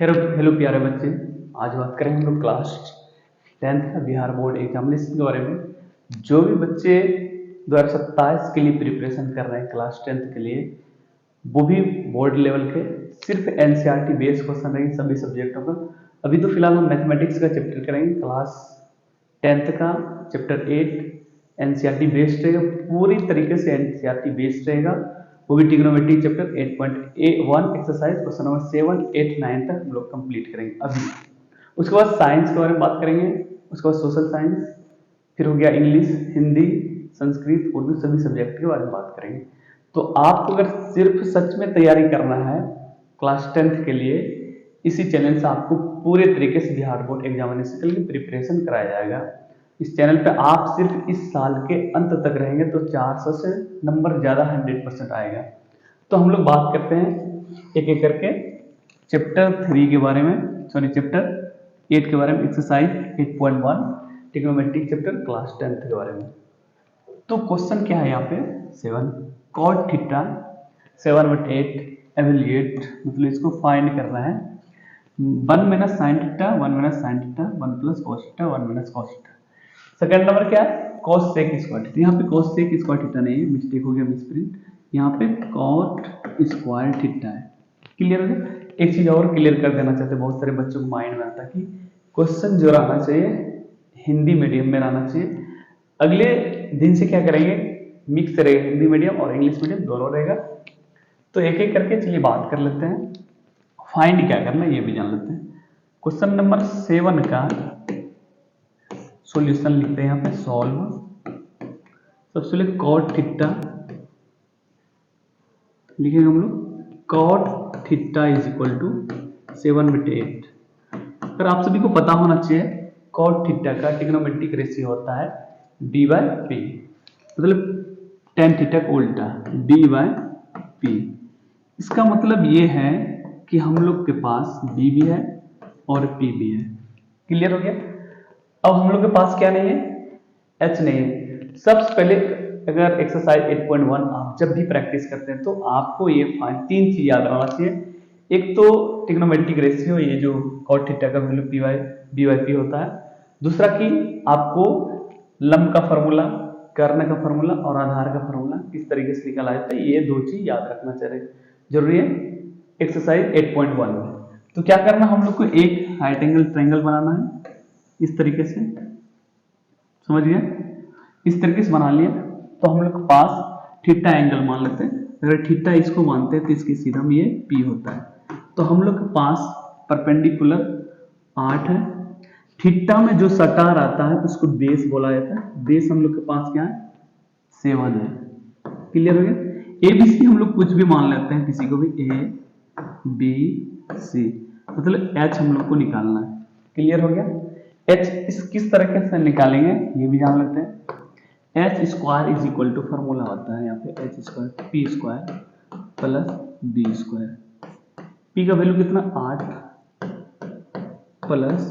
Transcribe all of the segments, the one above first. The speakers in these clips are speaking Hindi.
हेलो हेलो प्यारे बच्चे। आज बात करेंगे हम लोग क्लास 10th का बिहार बोर्ड एग्जामिनेशन के बारे में। जो भी बच्चे 2027 के लिए प्रिपरेशन कर रहे हैं क्लास 10th के लिए, वो भी बोर्ड लेवल के सिर्फ एनसीईआरटी बेस्ड क्वेश्चन रहेंगे सभी सब्जेक्टों का। अभी तो फिलहाल हम मैथमेटिक्स का चैप्टर करेंगे, क्लास 10th का चैप्टर 8 एनसीईआरटी बेस्ड रहेगा, पूरी तरीके से एनसीईआरटी बेस्ड रहेगा। वो भी trigonometry chapter 8.1 exercise question number 7, 8, 9 तक हम लोग कंप्लीट करेंगे अभी। उसके बाद साइंस के बारे में बात करेंगे, उसके बाद सोशल साइंस, फिर हो गया इंग्लिश, हिंदी, संस्कृत, उर्दू, सभी सब्जेक्ट के बारे में बात करेंगे। तो आपको अगर सिर्फ सच में तैयारी करना है क्लास 10th के लिए, इसी चैनल से आपको पूरे तरीके से बिहार बोर्ड एग्जामिनेशन के लिए प्रिपरेशन कराया जाएगा। इस चैनल पे आप सिर्फ इस साल के अंत तक रहेंगे तो 400 से नंबर ज़्यादा 100% आएगा। तो हम लोग बात करते हैं एक एक करके चैप्टर 3 के बारे में, सॉरी चैप्टर 8 के बारे में, exercise 8.1 trigonometric chapter class 10th के बारे में। तो क्वेश्चन क्या है यहाँ पे 7 कॉट थीटा 7/8 एवेल्यूएट, मतलब इसको फाइंड करना है 1 minus sine theta 1 minus sine theta 1 plus cos theta 1 minus cos theta. Second number क्या है cos sec स्क्वायर थीटा। यहाँ पे cos sec स्क्वायर थीटा नहीं है, मिस्टेक हो गया, मिसप्रिंट। यहाँ पे cot स्क्वायर थीटा है। क्लियर हो गया। एक चीज और क्लियर कर देना चाहते हैं बहुत सारे बच्चों को माइंड में आता कि क्वेश्चन जो रहना चाहिए हिंदी मीडियम में रहना चाहिए। अगले दिन से क्या करेंगे, मिक्स रहेगा, हिंदी मीडियम और इंग्लिश मीडियम दोनों रहेगा। तो एक एक करके चलिए बात कर लेते हैं। फाइंड क्या करना है ये भी जान लेते हैं। क्वेश्चन नंबर 7 का सॉल्यूशन लिखते हैं यहाँ पे, सॉल्व। सबसे पहले कॉट थीटा लिखेंगे हम लोग, cot theta is equal to 7/8। अगर आप सभी को पता होना चाहिए कॉट थीटा का ट्रिग्नोमेट्रिक रेशियो होता है b/p, मतलब tan थीटा का उल्टा b/p। इसका मतलब ये है कि हम लोग के पास b भी है और p भी है। क्लियर हो गया। अब हम लोग के पास क्या नहीं है, h नहीं है। सबसे पहले अगर एक्सरसाइज 8.1 आप जब भी प्रैक्टिस करते हैं तो आपको ये 3 चीज याद रखना चाहिए। एक तो ट्रिग्नोमेट्रिक रेशियो, ये जो कॉट थीटा का वैल्यू b/p होता है। दूसरा कि आपको लंब का फॉर्मूला, कर्ण का फॉर्मूला और आधार का फॉर्मूला किस तरीके से निकाला जाता है, ये 2 चीज याद रखना चाहिए, जरूरी है एक्सरसाइज 8.1 में। तो क्या करना, हम लोग को एक राइट एंगल ट्रायंगल बनाना है इस तरीके से, समझ गए। इस तरीके से बना लिया तो हम लोग के पास थीटा एंगल मान लेते हैं। अगर थीटा इसको मानते हैं तो इसके सीधा में ये p होता है। तो हम लोग के पास परपेंडिकुलर 8 है। थीटा में जो सटार आता है उसको बेस बोला जाता है। बेस हम लोग के पास क्या है 7 है। क्लियर हो गया। ए बी सी हम लोग कुछ भी मान लेते हैं, किसी को भी a b c, मतलब h हम लोग को निकालना है। क्लियर हो गया। h इस किस तरीके से निकालेंगे ये भी जान लेते हैं। H square is equal to formula होता है यहाँ पे H square P square plus B square. P का वैल्यू कितना 8 प्लस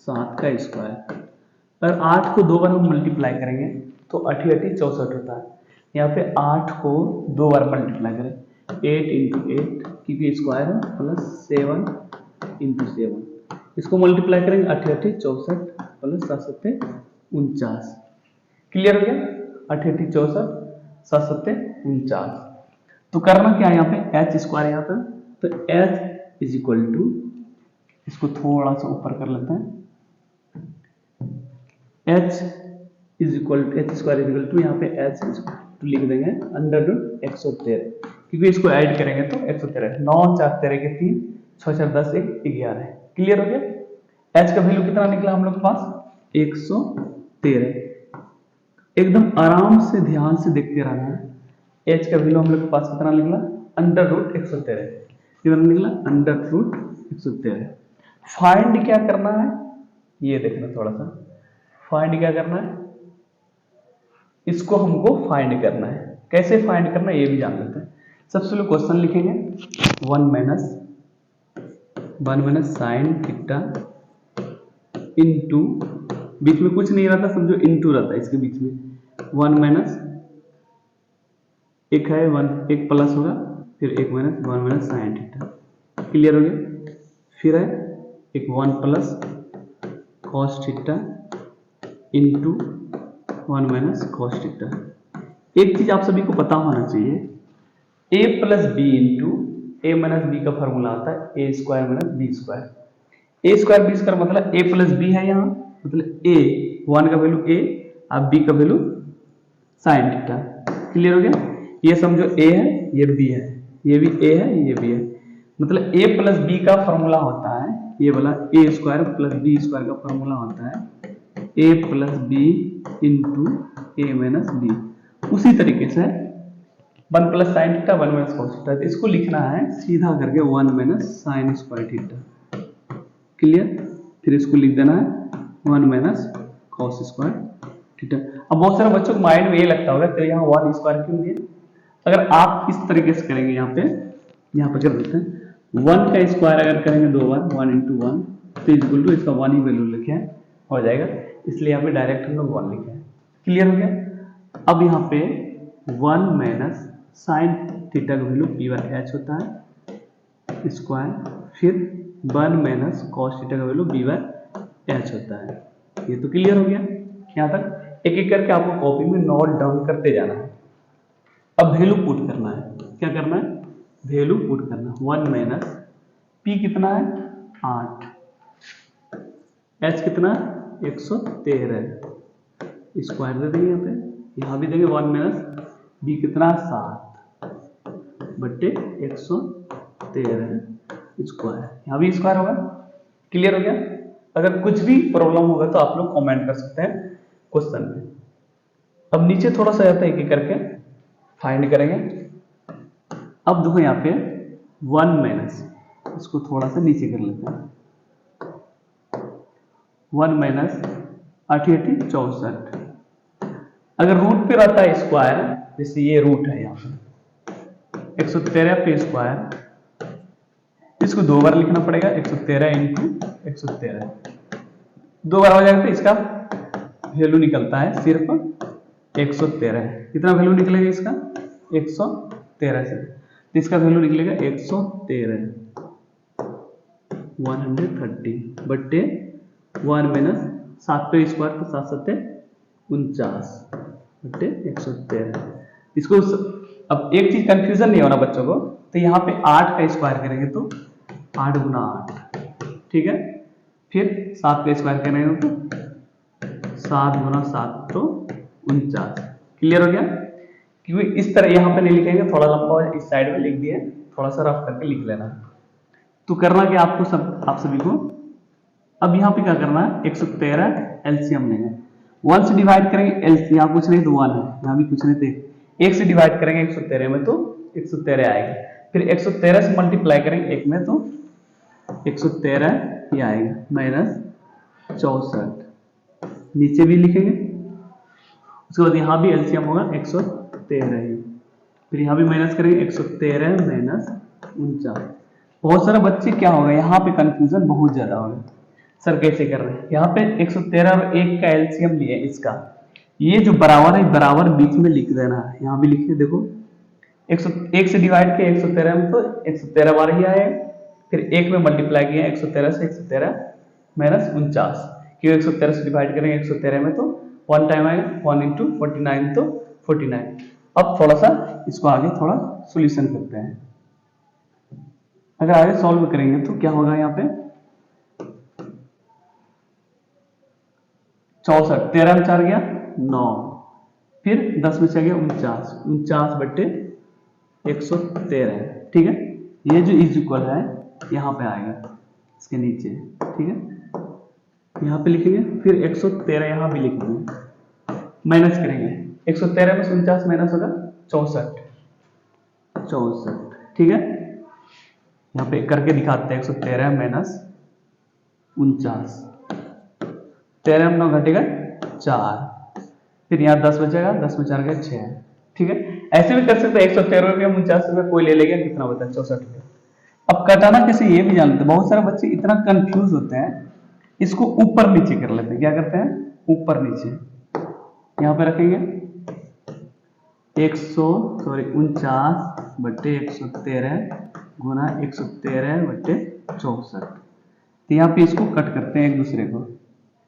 7 का स्क्वायर। अगर 8 को 2 बार हम मल्टीप्लाई करेंगे तो 8 8 64 होता है। यहाँ पे 8 को 2 बार मल्टीप्लाई करें 8 इंटू 8 क्योंकि स्क्वायर है, प्लस 7 इंटू 7, इसको मल्टीप्लाई करेंगे 8 8 64 प्लस 7 7 49। क्लियर हो गया। 8 8 64 7 7 49। तो करना क्या है यहाँ पे एच स्क्वायर यहाँ पे, तो एच इज इक्वल टू, इसको थोड़ा सा ऊपर कर लेते हैं, H is equal to H square is equal to, यहाँ पे एच तो लिख देंगे अंडर 113, क्योंकि इसको ऐड करेंगे तो 113, 9 4 13 के 3 6 4 10 1 11। क्लियर हो गया। एच का वैल्यू कितना निकला हम लोग के पास 113। एकदम आराम से ध्यान से देखते रहना है। एच का वैल्यू हम लोग के पास कितना निकला √113, कितना निकला √113। फाइंड क्या करना है ये देखना थोड़ा सा। फाइंड क्या करना है, इसको हमको फाइंड करना है। कैसे फाइंड करना है ये भी जान लेते हैं। सबसे पहले क्वेश्चन लिखेंगे 1 माइनस साइन थीटा इंटू, बीच में कुछ नहीं रहता समझो, इंटू रहता है इसके बीच में 1 माइनस एक है 1 एक प्लस होगा फिर 1 minus 1 minus sine theta. Clear हो गया। फिर है एक 1 plus cos theta into 1 minus cos theta. एक चीज आप सभी को पता होना चाहिए, a plus B into A minus B का फॉर्मूला आता है A square minus B square. A square B square मतलब a प्लस बी है यहाँ, मतलब a 1 का वैल्यू a अब b का वैल्यू साइन थीटा। क्लियर हो गया? ये समझो a है, ये b है, ये भी a है, ये b है, मतलब a प्लस b का फॉर्मूला होता है ये वाला a square plus B square का फॉर्मूला होता है a plus B into A minus B. उसी तरीके से 1 plus sine theta 1 minus cos theta, इसको लिखना है सीधा करके 1 minus sine square theta. Clear? फिर इसको लिख देना है 1 माइनस कॉस स्क्वायर थीटा। अब बहुत सारे बच्चों को माइंड में ये लगता होगा तो यहाँ 1 स्क्वायर क्यों दिए? अगर आप इस तरीके से करेंगे यहाँ पे कर देते हैं 1 का स्क्वायर अगर करेंगे 2 बार 1 इंटू 1 तो इक्वल टू इसका 1 ही वैल्यू लिखे हैं हो जाएगा, इसलिए यहाँ पे डायरेक्ट हम लोग 1 लिखे हैं। क्लियर हो गया? अब यहाँ पे 1 माइनस साइन थीटा का वैल्यू पी बार एच होता है स्क्वायर, फिर 1 माइनस कॉस थीटा का वैल्यू बी बार एच होता है। ये तो क्लियर हो गया? यहाँ तक एक एक करके आपको कॉपी में नोट डाउन करते जाना है। अब वैल्यू पुट करना है, क्या करना है? वैल्यू पुट करना। 1 माइनस पी कितना है 8, एच कितना 113 स्क्वायर दे देंगे यहाँ पे, यहाँ भी देंगे 1 माइनस बी कितना 7 बट्टे 113 स्क्वायर, यहाँ भी स्क्वायर होगा। क्लियर हो गया? अगर कुछ भी प्रॉब्लम होगा तो आप लोग कमेंट कर सकते हैं क्वेश्चन में। अब नीचे थोड़ा सा आता है एक एक करके फाइंड करेंगे। अब देखो यहाँ पे 1 माइनस, इसको थोड़ा सा नीचे कर लेते हैं, 1 माइनस 8 64। अगर रूट पे रहता है स्क्वायर, जैसे ये रूट है यहाँ पे 113 पे स्क्वायर, इसको 2 बार लिखना पड़ेगा 113 इंटू 113, 2 बार हो जाएगा तो इसका वैल्यू निकलता है सिर्फ 113। कितना वैल्यू निकलेगा इसका 113 से, तो इसका वैल्यू निकलेगा 113 130 बट्टे 1 माइनस 7 पे स्क्वायर तो 7 7 49 बट्टे 113। इसको अब एक चीज कंफ्यूजन नहीं होना बच्चों को, तो यहाँ पे 8 का स्क्वायर करेंगे तो 8 गुना 8, ठीक है, फिर 7 का स्क्वायर करेंगे तो 7 गुना 7 तो 49। क्लियर हो गया? क्योंकि इस तरह यहाँ पे नहीं लिखेंगे, थोड़ा लंबा इस साइड में लिख दिए, थोड़ा सा रफ करके लिख लेना। तो करना क्या आपको आप सभी को, अब यहाँ पे क्या करना है 113 एलसीएम लेंगे, 1 से डिवाइड करेंगे, एलसीएम यहाँ कुछ नहीं तो 1 है, यहाँ भी कुछ नहीं थे, 1 से डिवाइड करेंगे 113 में तो 113 आएगा, फिर 113 से मल्टीप्लाई करेंगे 1 में तो 113 ही आएगा माइनस 64, नीचे भी लिखेंगे, उसके बाद यहाँ भी एलसीएम होगा 113 ही, फिर यहाँ भी माइनस करेंगे 113 माइनस 49। बहुत सारे बच्चे क्या होगा यहाँ पे कंफ्यूजन बहुत ज्यादा होगा, सर कैसे कर रहे हैं, यहाँ पे 113 और 1 का एलसीएम लिए इसका, ये जो बराबर है बराबर बीच में लिख देना है, यहाँ भी लिखिए देखो 101 से डिवाइड किया 113 में तो 113 बार ही आएगा, फिर 1 में मल्टीप्लाई किया 113 से 113 माइनस 49, क्योंकि 113 से डिवाइड करेंगे 113 में तो 1 टाइम आएगा, 1 इंटू 49 तो 49। अब थोड़ा सा इसको आगे थोड़ा सोल्यूशन करते हैं। अगर आगे सॉल्व करेंगे तो क्या होगा, यहाँ पे 64, 13 में 4 गया 9, फिर 10 में 6 गया 49, 49 बट्टे 113, ठीक है, ये जो इज इक्वल है यहाँ पे आएगा इसके नीचे, ठीक है, यहाँ पे लिखेंगे, फिर 113 यहाँ भी लिखेंगे, माइनस करेंगे 113 में 49 माइनस होगा 64, ठीक है, यहाँ पे करके दिखाते हैं 113 माइनस 49, 13 में 9 घटेगा 4, फिर यहाँ 10 बचेगा, 10 में 4 गया 6, ठीक है, ऐसे भी कर सकते हैं 113 रुपये 49 रुपये कोई ले लेगा, कितना बता 64 रुपये। अब कटाना कैसे ये भी जानते हैं, बहुत सारे बच्चे इतना कंफ्यूज होते हैं, इसको ऊपर नीचे कर लेते हैं, क्या करते हैं ऊपर नीचे, यहाँ पे रखेंगे 49 बट्टे 113 गुना 113 बट्टे 64, तो यहाँ पे इसको कट करते हैं एक दूसरे को,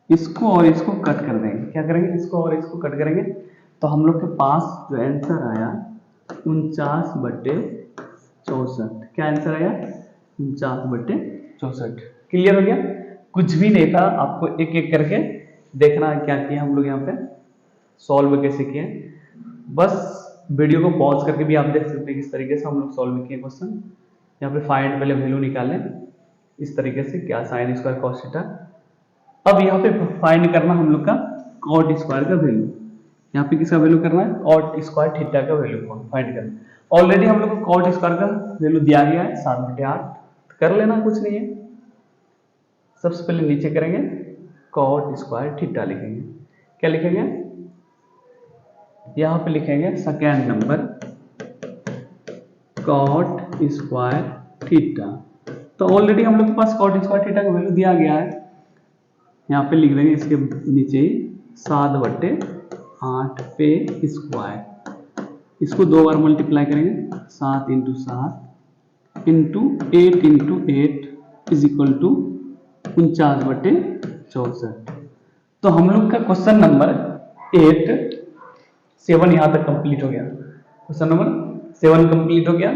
इसको और इसको कट कर देंगे। क्या करेंगे, इसको और इसको कट करेंगे, तो हम लोग के पास जो आंसर आया 49/64। क्या आंसर आया, 49/64। क्लियर हो गया, कुछ भी नहीं था, आपको एक एक करके देखना है क्या किया हम लोग यहाँ पे, सॉल्व कैसे किए। बस वीडियो को पॉज करके भी आप देख सकते हैं किस तरीके से हम लोग सॉल्व किए क्वेश्चन। यहाँ पे फाइंड पहले वैल्यू निकालें इस तरीके से, क्या साइन स्क्वायर कॉस थीटा। अब यहाँ पे फाइंड करना हम लोग का कॉट स्क्वायर का वैल्यू, यहाँ पे किसका वैल्यू करना है, कॉट स्क्वायर थीटा का वैल्यू फाइंड करना। ऑलरेडी हम लोग को कॉट स्क्वायर का वैल्यू दिया गया है 7/8, कर लेना, कुछ नहीं है। सबसे पहले नीचे करेंगे कॉट स्क्वायर थीटा लिखेंगे। क्या लिखेंगे, यहाँ पे लिखेंगे second number cot square theta. तो ऑलरेडी हम लोग के पास कॉट स्क्वायर थीटा का वैल्यू दिया गया है, यहाँ पे लिख देंगे इसके नीचे 7/8 पे स्क्वायर। इसको 2 बार मल्टीप्लाई करेंगे, 7 × 7 इंटू 8 × 8 इज इक्वल टू 49/64। तो हम लोग का क्वेश्चन नंबर 7 यहाँ तक कंप्लीट हो गया। क्वेश्चन नंबर 7 कंप्लीट हो गया।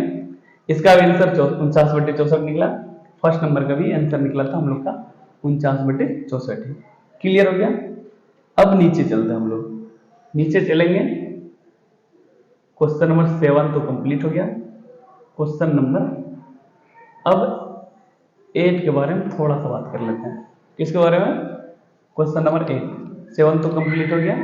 इसका भी आंसर 49/64 निकला। फर्स्ट नंबर का भी आंसर निकला था हम लोग का 49/64। क्लियर हो गया। अब नीचे चलते हैं हम लोग, नीचे चलेंगे। क्वेश्चन नंबर 7 तो कंप्लीट हो गया। क्वेश्चन नंबर अब 8 के बारे में थोड़ा सा बात कर लेते हैं। किसके बारे में, क्वेश्चन नंबर 8। 7 तो कंप्लीट हो गया।